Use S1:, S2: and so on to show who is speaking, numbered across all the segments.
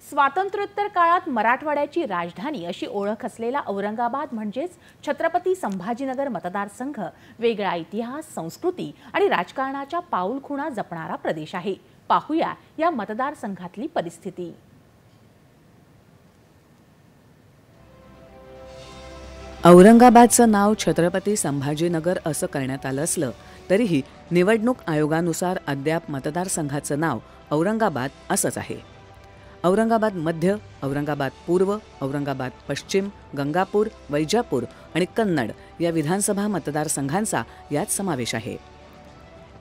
S1: स्वातंत्र्योत्तर काळात मराठवाड्याची राजधानी अशी ओळख असलेला औरंगाबाद म्हणजेच छत्रपती संभाजीनगर मतदारसंघ वेगळा इतिहास, संस्कृती आणि राजकारणाच्या पाऊलखुणा जपणारा प्रदेश आहे। पाहूया या मतदारसंघातली परिस्थिती।
S2: औरंगाबादचं नाव छत्रपती संभाजीनगर असं करण्यात आलं असलं तरीही निवडणूक आयोगानुसार अद्याप मतदारसंघाचं नाव औरंगाबाद असंच आहे। औरंगाबाद मध्य, औरंगाबाद पूर्व, औरंगाबाद पश्चिम, गंगापूर, वैजापूर आणि कन्नड या विधानसभा मतदारसंघांचा यात समावेश आहे।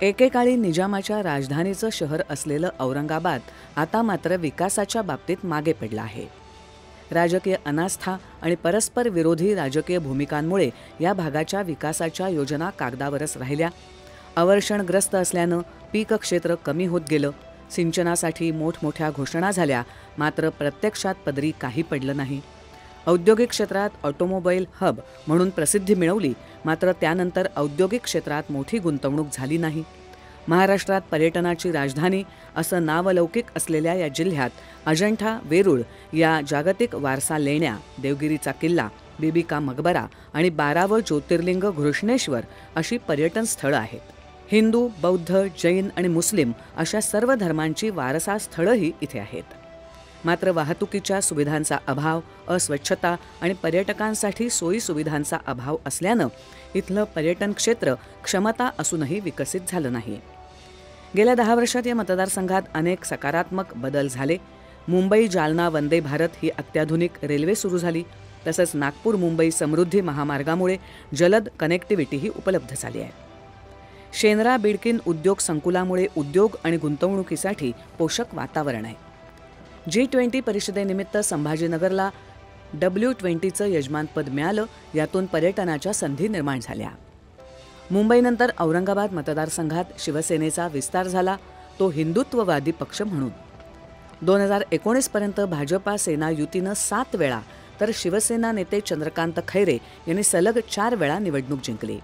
S2: एकेकाळी निजामाच्या राजधानीचं शहर असलेलं औरंगाबाद आता मात्र विकासाच्या बाबतीत मागे पडलं आहे। राजकीय अनास्था आणि परस्पर विरोधी राजकीय भूमिकांमुळे या भागाच्या विकासाच्या योजना कागदावरच राहिल्या। अवर्षणग्रस्त असल्यानं पीक क्षेत्र कमी होत गेलं। सिंचनासाठी मोठमोठ्या घोषणा झाल्या, मात्र प्रत्यक्षात पदरी काही पडलं नाही। औद्योगिक क्षेत्रात ऑटोमोबाईल हब म्हणून प्रसिद्धी मिळवली, मात्र त्यानंतर औद्योगिक क्षेत्रात मोठी गुंतवणूक झाली नाही। महाराष्ट्रात पर्यटनाची राजधानी असं नावलौकिक असलेल्या या जिल्ह्यात अजंठा, वेरूळ या जागतिक वारसा लेण्या, देवगिरीचा किल्ला, बीबी का मकबरा आणि 12वं ज्योतिर्लिंग घृष्णेश्वर अशी पर्यटन स्थळं आहेत। हिंदू, बौद्ध, जैन आणि मुस्लिम अशा सर्व धर्मांची वारसा स्थळंही इथे आहेत। मात्र वाहतुकीच्या सुविधांचा अभाव, अस्वच्छता आणि पर्यटकांसाठी सोयी सुविधांचा अभाव असल्यानं इथलं पर्यटन क्षेत्र क्षमता असूनही विकसित झालं नाही। गेल्या 10 वर्षात या मतदारसंघात अनेक सकारात्मक बदल झाले। मुंबई जालना वंदे भारत ही अत्याधुनिक रेल्वे सुरू झाली, तसंच नागपूर मुंबई समृद्धी महामार्गामुळे जलद कनेक्टिव्हिटीही उपलब्ध झाली आहे। शेंद्रा बिडकीन उद्योग संकुलामुळे उद्योग आणि गुंतवणुकीसाठी पोषक वातावरण आहे। G20 परिषदेनिमित्त संभाजीनगरला W20चं यजमानपद मिळालं, यातून पर्यटनाच्या संधी निर्माण झाल्या। मुंबईनंतर औरंगाबाद मतदारसंघात शिवसेनेचा विस्तार झाला, तो हिंदुत्ववादी पक्ष म्हणून। 2019 पर्यंत भाजपा सेना युतीनं 7 वेळा तर शिवसेना नेते चंद्रकांत खैरे यांनी सलग 4 वेळा निवडणूक जिंकली।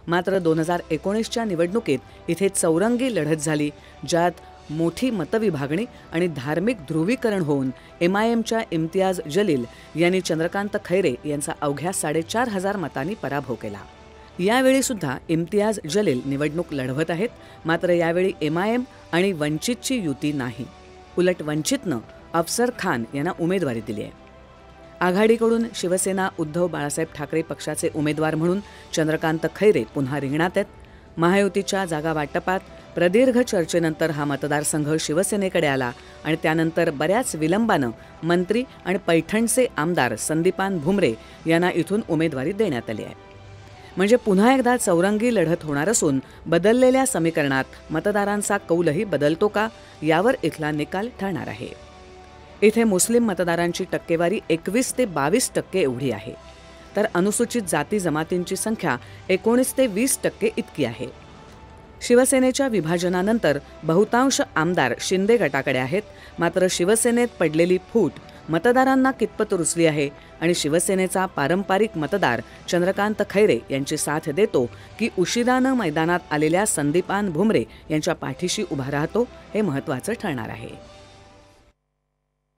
S2: मात्र 2019च्या निवडणुकीत इथे चौरंगी लढत झाली, ज्यात मोठी मतविभागणी आणि धार्मिक ध्रुवीकरण होऊन MIMच्या इम्तियाज जलील यांनी चंद्रकांत खैरे यांचा अवघ्या 4,500 मतांनी पराभव केला। यावेळी सुद्धा इम्तियाज जलील निवडणूक लढवत आहेत, मात्र यावेळी MIM आणि वंचितची युती नाही। उलट वंचितनं अफसर खान यांना उमेदवारी दिली आहे। आघाडीकडून शिवसेना उद्धव बाळासाहेब ठाकरे पक्षाचे उमेदवार म्हणून चंद्रकांत खैरे पुन्हा रिंगणात आहेत। महायुतीच्या जागा वाटपात प्रदीर्घ चर्चेनंतर हा मतदारसंघ शिवसेनेकडे आला आणि त्यानंतर बऱ्याच विलंबानं मंत्री आणि पैठणचे आमदार संदीपान भुमरे यांना इथून उमेदवारी देण्यात आली आहे। म्हणजे पुन्हा एकदा चौरंगी लढत होणार असून बदललेल्या समीकरणात मतदारांचा कौलही बदलतो का, यावर इथला निकाल ठरणार आहे। इथे मुस्लिम मतदारांची टक्केवारी 21 ते 22% एवढी आहे, तर अनुसूचित जाती जमातींची संख्या 19 ते 20% इतकी आहे। शिवसेनेच्या विभाजनानंतर बहुतांश आमदार शिंदे गटाकडे आहेत, मात्र शिवसेनेत पडलेली फूट मतदारांना कितपत रुचली आहे आणि शिवसेनेचा पारंपरिक मतदार चंद्रकांत खैरे यांची साथ देतो की उशिरानं मैदानात आलेल्या संदीपान भुमरे यांच्या पाठीशी उभा राहतो, हे महत्त्वाचं ठरणार आहे।